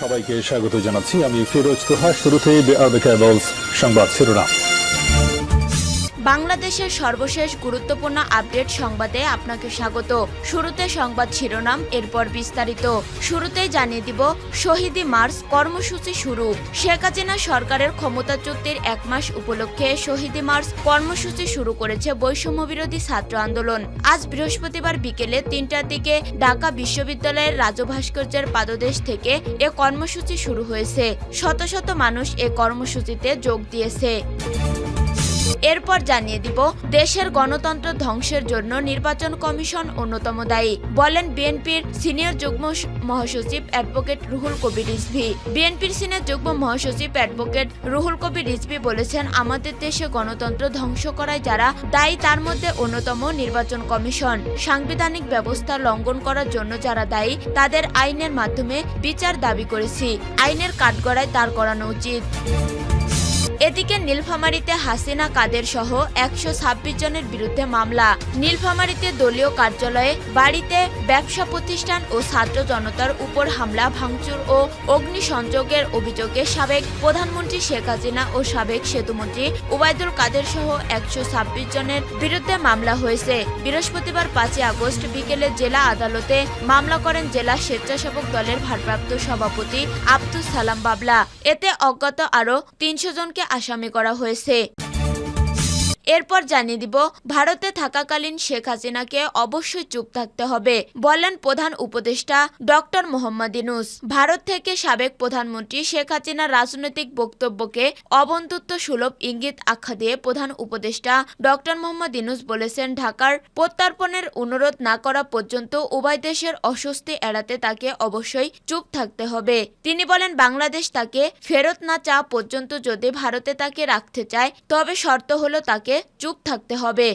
সবাইকে স্বাগত জানাচ্ছি। আমি ফিরোজ তোহা। শুরুতেই সংবাদ শিরোনাম। বাংলাদেশের সর্বশেষ গুরুত্বপূর্ণ আপডেট সংবাদে আপনাকে স্বাগত। শুরুতে সংবাদ শিরোনাম, এরপর বিস্তারিত। শুরুতেই জানিয়ে দিব, শহীদি মার্চ কর্মসূচি শুরু। শেখ হাসিনা সরকারের ক্ষমতাচ্যুতির 1 মাস উপলক্ষে শহীদি মার্চ কর্মসূচি শুরু করেছে বৈষম্য বিরোধী ছাত্র আন্দোলন। আজ বৃহস্পতিবার বিকেলে 3টার দিকে ঢাকা বিশ্ববিদ্যালয়ের রাজু ভাস্কর্যের পাদদেশ থেকে এ কর্মসূচি শুরু হয়েছে। শত শত মানুষ এ কর্মসূচিতে যোগ দিয়েছে। এরপর জানিয়ে দিব, দেশের গণতন্ত্র ধ্বংসের জন্য নির্বাচন কমিশন অন্যতম দায়ী, বলেন বিএনপির সিনিয়র যুগ্ম মহাসচিব অ্যাডভোকেট রুহুল কবির রিজভী। বিএনপির সিনিয়র যুগ্ম মহাসচিব অ্যাডভোকেট রুহুল কবির রিজভী বলেছেন, আমাদের দেশে গণতন্ত্র ধ্বংস করায় যারা দায়ী তার মধ্যে অন্যতম নির্বাচন কমিশন। সাংবিধানিক ব্যবস্থা লঙ্ঘন করার জন্য যারা দায়ী তাদের আইনের মাধ্যমে বিচার দাবি করেছি। আইনের কাঠগড়ায় দাঁড় করানো উচিত। এদিকে নীলফামারীতে হাসিনা কাদের সহ 126 জনের বিরুদ্ধে মামলা। নীলফামারীতে দলীয় কার্যালয়ে, বাড়িতে, ব্যবসা প্রতিষ্ঠান ও ছাত্র জনতার উপর হামলা, ভাঙচুর ও অগ্নিসংযোগের অভিযোগে সাবেক প্রধানমন্ত্রী শেখ হাসিনা ও সাবেক সেতুমন্ত্রী ওবায়দুল কাদের সহ 126 জনের বিরুদ্ধে মামলা হয়েছে। বৃহস্পতিবার 5 আগস্ট বিকেলে জেলা আদালতে মামলা করেন জেলা স্বেচ্ছাসেবক দলের ভারপ্রাপ্ত সভাপতি আব্দুস সালাম বাবলা। এতে অজ্ঞাত আরও 300 জনকে আসামি করা হয়েছে। এরপর জানিয়ে দিব, ভারতে থাকাকালীন শেখ হাসিনাকে অবশ্যই চুপ থাকতে হবে, বলেন প্রধান উপদেষ্টা ডক্টর মোহাম্মদ ইউনূস। ভারত থেকে সাবেক প্রধানমন্ত্রী শেখ হাসিনার রাজনৈতিক বক্তব্যকে অবন্ধুত্ব সুলভ ইঙ্গিত আখ্যা দিয়ে প্রধান উপদেষ্টা ডক্টর মোহাম্মদ ইউনূস বলেছেন, ঢাকার প্রত্যর্পণের অনুরোধ না করা পর্যন্ত উভয় দেশের অস্বস্তি এড়াতে তাকে অবশ্যই চুপ থাকতে হবে। তিনি বলেন, বাংলাদেশ তাকে ফেরত না চাওয়া পর্যন্ত যদি ভারতে তাকে রাখতে চায় তবে শর্ত হলো তাকে চুপ থাকতে হবে।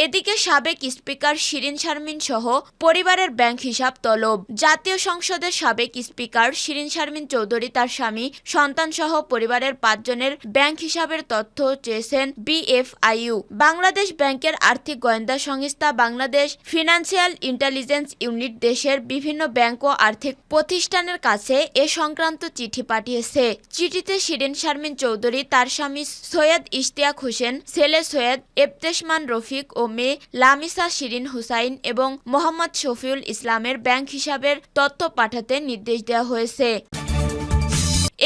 এদিকে সাবেক স্পিকার শিরীন শারমিন সহ পরিবারের ব্যাংক হিসাব তলব। জাতীয় সংসদের সাবেক স্পিকার শিরীন শারমিন চৌধুরী তার স্বামী, সন্তান সহ পরিবারের 5 জনের ব্যাংক হিসাবের তথ্য চেয়েছেন বিএফআইইউ। বাংলাদেশ ব্যাংকের আর্থিক গোয়েন্দা সংস্থা বাংলাদেশ ফিনান্সিয়াল ইন্টেলিজেন্স ইউনিট দেশের বিভিন্ন ব্যাংক ও আর্থিক প্রতিষ্ঠানের কাছে এ সংক্রান্ত চিঠি পাঠিয়েছে। চিঠিতে শিরীন শারমিন চৌধুরী, তার স্বামী সৈয়দ ইশতিয়াক হোসেন, ছেলে সৈয়দ এফতেশমান রফিক ও মেয়ে লামিসা শিরিন হুসাইন এবং মোহাম্মদ শফিউল ইসলামের ব্যাংক হিসাবের তথ্য পাঠাতে নির্দেশ দেওয়া হয়েছে।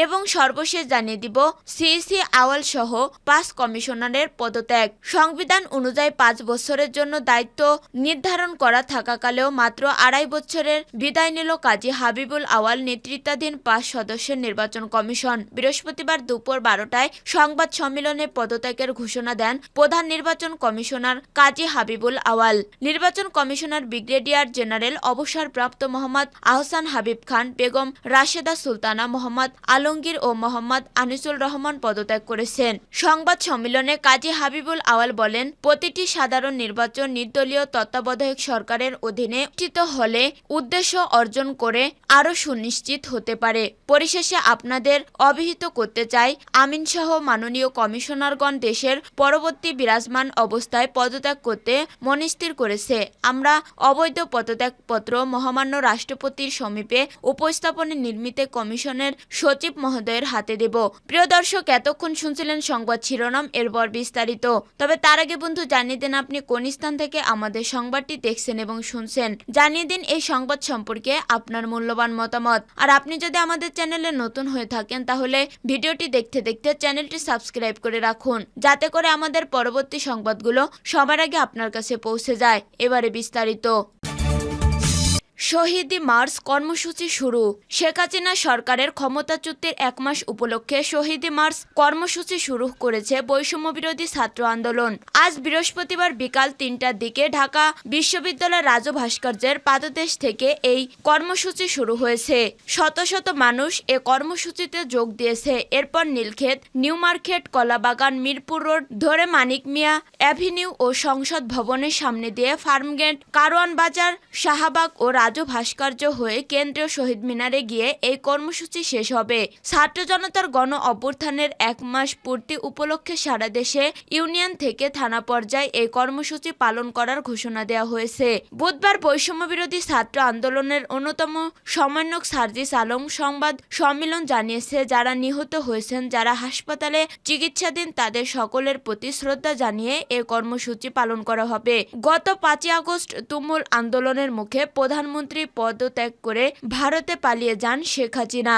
এবং সর্বশেষ জানিয়ে দিব, সিইসি আওয়াল সহ 5 কমিশনারের পদত্যাগ। সংবিধান অনুযায়ী 5 বছরের জন্য দায়িত্ব নির্ধারণ করা থাকাকালেও মাত্র 2.5 বছরের বিদায় নিল কাজী হাবিবুল আওয়াল নেতৃত্বাধীন 5 সদস্যের নির্বাচন কমিশন। বৃহস্পতিবার দুপুর 12টায় সংবাদ সম্মেলনে পদত্যাগের ঘোষণা দেন প্রধান নির্বাচন কমিশনার কাজী হাবিবুল আওয়াল। নির্বাচন কমিশনার ব্রিগেডিয়ার জেনারেল অবসরপ্রাপ্ত মোহাম্মদ আহসান হাবিব খান, বেগম রাশেদা সুলতানা, মোহাম্মদ আলমগীর ও মোহাম্মদ আনিসুল রহমান পদত্যাগ করেছেন। সংবাদ সম্মেলনে কাজী হাবিবুল আওয়াল বলেন, প্রতিটি সাধারণ নির্বাচন নির্দলীয় তত্ত্বাবধায়ক সরকারের অধীনে অনুষ্ঠিত হলে উদ্দেশ্য অর্জন করে আরও সুনিশ্চিত হতে পারে। পরিশেষে আপনাদের অবহিত করতে চাই, আমিনসহ মাননীয় কমিশনারগণ দেশের পরবর্তী বিরাজমান অবস্থায় পদত্যাগ করতে মনস্থির করেছে। আমরা অবৈধ পদত্যাগপত্র মহামান্য রাষ্ট্রপতির সমীপে উপস্থাপনে নির্মিত কমিশনের সচিব মহোদয়ের হাতে দেব। প্রিয় দর্শক, এতক্ষণ শুনছিলেন সংবাদ শিরোনাম, এরপর বিস্তারিত। তবে তার আগে বন্ধু, জানিয়ে দিন আপনি কোন স্থান থেকে আমাদের সংবাদটি দেখছেন এবং শুনছেন। জানিয়ে দিন এই সংবাদ সম্পর্কে আপনার মূল্যবান মতামত। আর আপনি যদি আমাদের চ্যানেলে নতুন হয়ে থাকেন তাহলে ভিডিওটি দেখতে দেখতে চ্যানেলটি সাবস্ক্রাইব করে রাখুন, যাতে করে আমাদের পরবর্তী সংবাদগুলো সবার আগে আপনার কাছে পৌঁছে যায়। এবারে বিস্তারিত। শহীদি মার্চ কর্মসূচি শুরু। শেখ হাসিনা সরকারের ক্ষমতাচ্যুতির 1 মাস উপলক্ষে শহীদি মার্চ কর্মসূচি শুরু করেছে বৈষম্য বিরোধী ছাত্র আন্দোলন। আজ বৃহস্পতিবার বিকাল 3টার দিকে ঢাকা বিশ্ববিদ্যালয়ের রাজু ভাস্কর্যের পাদদেশ থেকে এই কর্মসূচি শুরু হয়েছে। শত শত মানুষ এ কর্মসূচিতে যোগ দিয়েছে। এরপর নীলক্ষেত, নিউ মার্কেট, কলাবাগান, মিরপুর রোড ধরে মানিক মিয়া অ্যাভিনিউ ও সংসদ ভবনের সামনে দিয়ে ফার্মগেট, কারওয়ান বাজার, শাহবাগ ও রাজু ভাস্কর্য হয়ে কেন্দ্রীয় শহীদ মিনারে গিয়ে এই কর্মসূচি শেষ হবে। ছাত্র জনতার গণ অভ্যুত্থানের 1 মাস পূর্তি উপলক্ষে সারা দেশে ইউনিয়ন থেকে থানা পর্যায়ে এই কর্মসূচি পালন করার ঘোষণা দেওয়া হয়েছে। বুধবার বৈষম্য বিরোধী ছাত্র আন্দোলনের অন্যতম সমন্বয়ক সার্জিস আলম সংবাদ সম্মেলন জানিয়েছে, যারা নিহত হয়েছেন, যারা হাসপাতালে চিকিৎসাধীন, তাদের সকলের প্রতি শ্রদ্ধা জানিয়ে এই কর্মসূচি পালন করা হবে। গত 5 আগস্ট তুমুল আন্দোলনের মুখে প্রধানমন্ত্রী পদত্যাগ করে ভারতে পালিয়ে যান শেখ হাসিনা।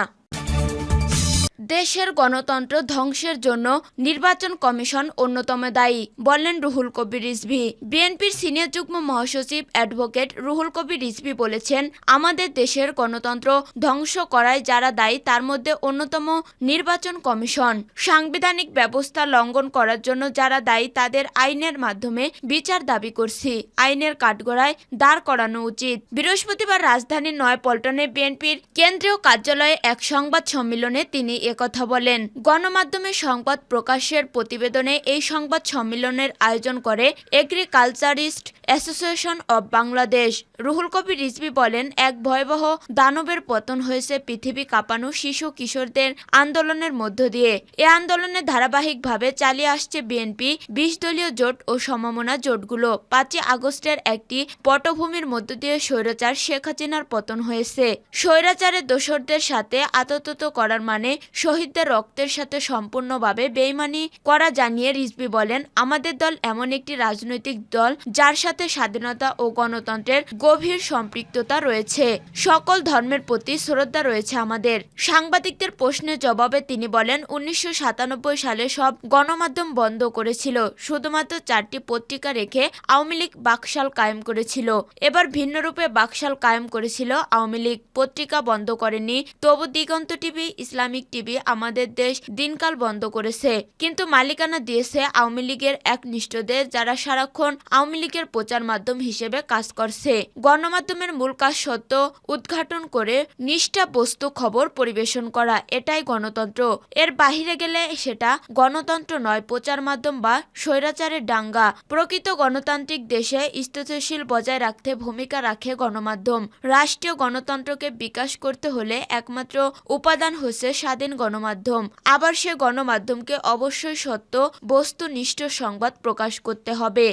দেশের গণতন্ত্র ধ্বংসের জন্য নির্বাচন কমিশন অন্যতম দায়ী, বললেন রুহুল কবির রিজভী। বিএনপির সিনিয়র যুগ্ম মহাসচিব অ্যাডভোকেট রুহুল কবির রিজভী বলেছেন, আমাদের দেশের গণতন্ত্র ধ্বংস করায় যারা দায়ী তার মধ্যে অন্যতম নির্বাচন কমিশন। সাংবিধানিক ব্যবস্থা লঙ্ঘন করার জন্য যারা দায়ী তাদের আইনের মাধ্যমে বিচার দাবি করছি, আইনের কাঠগড়ায় দাঁড় করানো উচিত। বৃহস্পতিবার রাজধানীর নয়াপল্টনে বিএনপির কেন্দ্রীয় কার্যালয়ে এক সংবাদ সম্মেলনে তিনি কথা বলেন। গণমাধ্যমে সংবাদ প্রকাশের প্রতিবেদনে এই সংবাদ সম্মেলনের আয়োজন করে agriculturist association of Bangladesh. Ruhul Kabir Rizvi বলেন, এক ভয়াবহ দানবের পতন হয়েছে পৃথিবী কাঁপানো শিশু কিশোরদের আন্দোলনের মধ্য দিয়ে। এ আন্দোলনে ধারাবাহিকভাবে চালিয়ে আসছে বিএনপি 20 দলীয় জোট ও সমমনা জোটগুলো। 5 আগস্টের একটি পটভূমির মধ্য দিয়ে স্বৈরাচার শেখ হাসিনার পতন হয়েছে। স্বৈরাচারের দোসরদের সাথে আতত করার মানে শহীদদের রক্তের সাথে সম্পূর্ণভাবে বেইমানি করা জানিয়ে রিজভী বলেন, আমাদের দল এমন একটি রাজনৈতিক দল যার সাথে স্বাধীনতা ও গণতন্ত্রের গভীর সম্পৃক্ততা রয়েছে। সকল ধর্মের প্রতি শ্রদ্ধা রয়েছে আমাদের। সাংবাদিকদের প্রশ্নের জবাবে তিনি বলেন, 1997 সালে সব গণমাধ্যম বন্ধ করেছিল, শুধুমাত্র 4টি পত্রিকা রেখে আওয়ামী লীগ বাকশাল কায়েম করেছিল। এবার ভিন্ন রূপে বাকশাল কায়েম করেছিল আওয়ামী লীগ, পত্রিকা বন্ধ করেনি। তবু দিগন্ত টিভি, ইসলামিক টিভি আমাদের দেশ দিনকাল বন্ধ করেছে, কিন্তু মালিকানা দিয়েছে আওয়ামী লীগের একনিষ্ঠদের, যারা সারাক্ষণ আওয়ামী লীগের প্রচার মাধ্যম হিসেবে কাজ করছে। গণমাধ্যমের মূল কাজ সত্য উদ্ঘাটন করে নিষ্ঠা বস্তু খবর পরিবেশন করা, এটাই গণতন্ত্র। এর বাহিরে গেলে সেটা গণতন্ত্র নয়, প্রচার মাধ্যম বা স্বৈরাচারের ডাঙ্গা। প্রকৃত গণতান্ত্রিক দেশে স্থিতিশীল বজায় রাখতে ভূমিকা রাখে গণমাধ্যম। রাষ্ট্রীয় গণতন্ত্রকে বিকাশ করতে হলে একমাত্র উপাদান হচ্ছে স্বাধীন গণমাধ্যম। আবার সে গণমাধ্যমকে অবশ্যই সত্য বস্তুনিষ্ঠ সংবাদ প্রকাশ করতে হবে।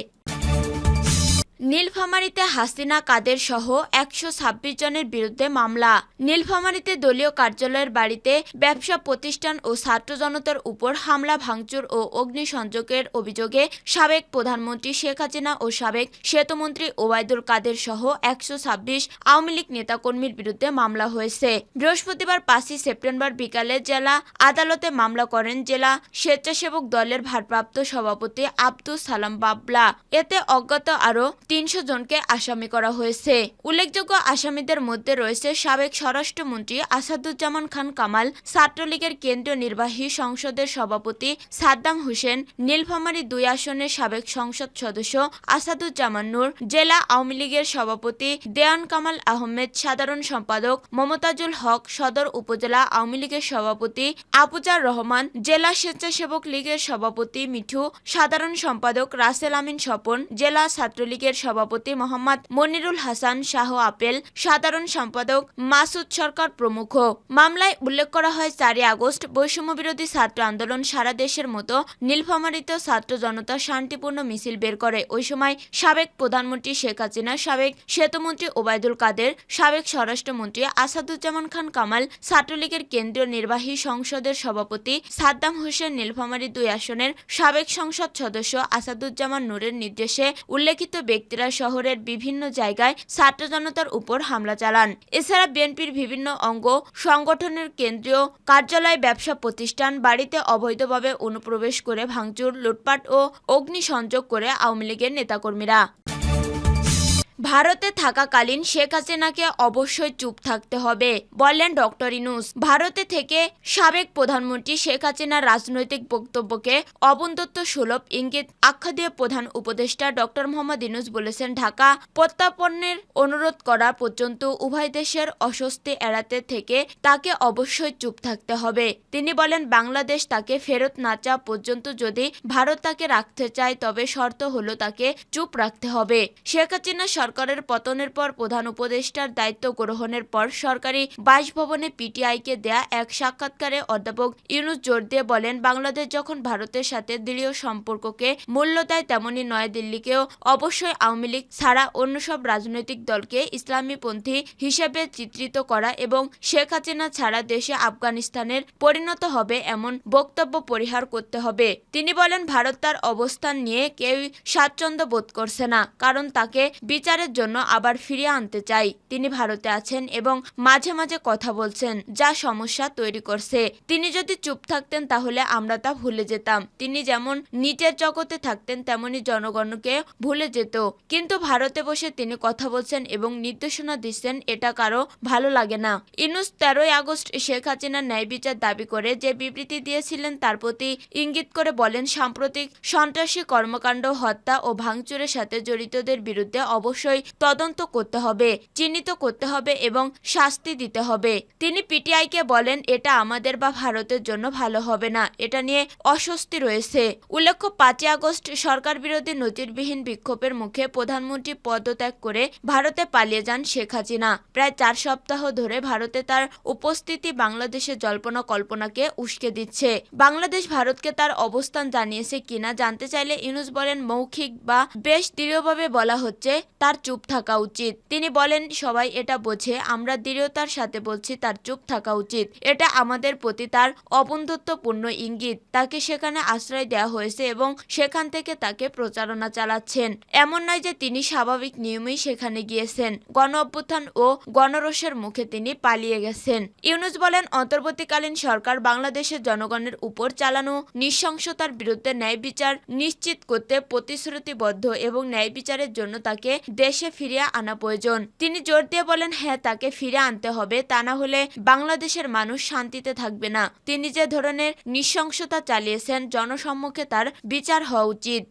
নীলফামারীতে হাসিনা কাদের সহ 126 জনের বিরুদ্ধে মামলা। নীলফামারীতে দলীয় কার্যালয়ের বাড়িতে, ব্যবসা প্রতিষ্ঠান ও ছাত্র জনতার উপর হামলা, ভাঙচুর ও অগ্নিসংযোগের অভিযোগে সাবেক প্রধানমন্ত্রী শেখ হাসিনা ও সাবেক সেতুমন্ত্রী ওবায়দুল কাদের সহ 126 আওয়ামী লীগ নেতাকর্মীর বিরুদ্ধে মামলা হয়েছে। বৃহস্পতিবার 5 সেপ্টেম্বর বিকালে জেলা আদালতে মামলা করেন জেলা স্বেচ্ছাসেবক দলের ভারপ্রাপ্ত সভাপতি আব্দুস সালাম বাবলা। এতে অজ্ঞাত আরও 300 জনকে আসামি করা হয়েছে। উল্লেখযোগ্য আসামিদের মধ্যে রয়েছে সাবেক স্বরাষ্ট্রমন্ত্রী আসাদুজ্জামান খান কামাল, ছাত্রলীগের কেন্দ্রীয় নির্বাহী সংসদের সভাপতি সাদ্দাম হোসেন, নীলফামারী 2 আসনের সাবেক সংসদ সদস্য আসাদুজ্জামান নূর, জেলা আওয়ামী লীগের সভাপতি দেওয়ান কামাল আহমেদ, সাধারণ সম্পাদক মমতাজুল হক, সদর উপজেলা আওয়ামী লীগের সভাপতি আবুজার রহমান, জেলা স্বেচ্ছাসেবক লীগের সভাপতি মিঠু, সাধারণ সম্পাদক রাসেল আমিন স্বপন, জেলা ছাত্রলীগের সভাপতি মোহাম্মদ মনিরুল হাসান শাহ আপেল, সাধারণ সম্পাদক মাসুদ সরকার প্রমুখ। মামলায় উল্লেখ করা হয়, 4 আগস্ট বৈষম্যবিরোধী ছাত্র আন্দোলন সারা দেশের মতো নীলফামারীতেও ছাত্র জনতা শান্তিপূর্ণ মিছিল বের করে। ওই সময় সাবেক প্রধানমন্ত্রী শেখ হাসিনা, সাবেক সেতুমন্ত্রী ওবায়দুল কাদের, সাবেক স্বরাষ্ট্রমন্ত্রী আসাদুজ্জামান খান কামাল, ছাত্রলীগের কেন্দ্রীয় নির্বাহী সংসদের সভাপতি সাদ্দাম হোসেন, নীলফামারী 2 আসনের সাবেক সংসদ সদস্য আসাদুজ্জামান নূরের নির্দেশে উল্লেখিত ব্যক্তিরা শহরের বিভিন্ন জায়গায় ছাত্র জনতার উপর হামলা চালান। এছাড়া বিএনপির বিভিন্ন অঙ্গ সংগঠনের কেন্দ্রীয় কার্যালয়, ব্যবসা প্রতিষ্ঠান, বাড়িতে অবৈধভাবে অনুপ্রবেশ করে ভাঙচুর, লুটপাট ও অগ্নিসংযোগ করে আওয়ামী লীগের নেতাকর্মীরা। ভারতে থাকাকালীন শেখ হাসিনাকে অবশ্যই চুপ থাকতে হবে, বললেন ডক্টর ইউনূস। ভারতে থেকে সাবেক প্রধানমন্ত্রী শেখ হাসিনার রাজনৈতিক বক্তব্যকে অবন্ধত্ব সুলভ ইঙ্গিত আখ্যা দিয়ে প্রধান উপদেষ্টা ডক্টর মোহাম্মদ ইউনূস বলেছেন, ঢাকা প্রত্যাপনের অনুরোধ করা পর্যন্ত উভয় দেশের অস্বস্তি এড়াতে থেকে তাকে অবশ্যই চুপ থাকতে হবে। তিনি বলেন, বাংলাদেশ তাকে ফেরত না চাওয়া পর্যন্ত যদি ভারত তাকে রাখতে চায় তবে শর্ত হলো তাকে চুপ রাখতে হবে। শেখ হাসিনা সরকারের পতনের পর প্রধান উপদেষ্টার দায়িত্ব গ্রহণের পর সরকারি বাসভবনে পিটিআইকে দেয়া এক সাক্ষাৎকারে অধ্যাপক ইউনূস জোর দিয়ে বলেন, বাংলাদেশ যখন ভারতের সাথে দৃঢ় সম্পর্ককে মূল্য দেয়, তেমনি নয়াদিল্লিকেও অবশ্যই আওয়ামী লীগ ছাড়া অন্য সব রাজনৈতিক দলকে ইসলামীপন্থী হিসেবে চিত্রিত করা এবং শেখ হাসিনা ছাড়া দেশে আফগানিস্তানের পরিণত হবে এমন বক্তব্য পরিহার করতে হবে। তিনি বলেন, ভারত তার অবস্থান নিয়ে কেউই স্বাচ্ছন্দ্য বোধ করছে না, কারণ তাকে বিচারের জন্য আবার ফিরিয়ে আনতে চাই। তিনি ভারতে আছেন এবং মাঝে মাঝে কথা বলছেন, যা সমস্যা তৈরি করছে। তিনি যদি চুপ থাকতেন তাহলে আমরা তা ভুলে যেতাম। তিনি যেমন নিজের জগতে থাকতেন তেমনি জনগণকে ভুলে যেত। কিন্তু ভারতে বসে তিনি কথা বলছেন এবং নির্দেশনা দিচ্ছেন, এটা কারো ভালো লাগে না। ইউনূস 13 আগস্ট শেখ হাসিনার ন্যায় বিচার দাবি করে যে বিবৃতি দিয়েছিলেন তার প্রতি ইঙ্গিত করে বলেন, সাম্প্রতিক সন্ত্রাসী কর্মকাণ্ড, হত্যা ও ভাঙচুরের সাথে জড়িতদের বিরুদ্ধে অবশ্যই তদন্ত করতে হবে, চিহ্নিত করতে হবে এবং শাস্তি দিতে হবে। তিনি পিটিআইকে বলেন, এটা আমাদের বা ভারতের জন্য ভালো হবে না, এটা নিয়ে অস্বস্তি রয়েছে। উল্লেখ্য, 5 আগস্ট সরকার বিরোধী নজিরবিহীন বিক্ষোভের মুখে প্রধানমন্ত্রী পদত্যাগ করে ভারতে পালিয়ে যান শেখ হাসিনা। প্রায় 4 সপ্তাহ ধরে ভারতে তার উপস্থিতি বাংলাদেশের জল্পনা কল্পনাকে উস্কে দিচ্ছে। বাংলাদেশ ভারতকে তার অবস্থান জানিয়েছে কিনা জানতে চাইলে ইউনূস বলেন, মৌখিক বা বেশ দৃঢ়ভাবে বলা হচ্ছে তার চুপ থাকা উচিত। তিনি বলেন, সবাই এটা বোঝে, আমরা দৃঢ়তার সাথে বলছি তার চুপ থাকা উচিত। এটা আমাদের প্রতি তার অবন্ধুত্বপূর্ণ ইঙ্গিত। তাকে সেখানে আশ্রয় দেওয়া হয়েছে এবং সেখান থেকে তাকে প্রচারণা চালাচ্ছেন। এমন নয় যে তিনি স্বাভাবিক নিয়মেই সেখানে গিয়েছেন। গণ অভ্যুত্থান ও গণরোষের মুখে তিনি পালিয়ে গেছেন। ইউনূস বলেন, অন্তর্বর্তীকালীন সরকার বাংলাদেশের জনগণের উপর চালানো নৃশংসতার বিরুদ্ধে ন্যায় বিচার নিশ্চিত করতে প্রতিশ্রুতিবদ্ধ এবং ন্যায় বিচারের জন্য তাকে দেশে ফিরিয়ে আনা প্রয়োজন। তিনি জোর দিয়ে বলেন, হ্যাঁ, তাকে ফিরে আনতে হবে, তা না হলে বাংলাদেশের মানুষ শান্তিতে থাকবে না। তিনি যে ধরনের নৃশংসতা চালিয়েছেন, জনসম্মুখে তার বিচার হওয়া উচিত।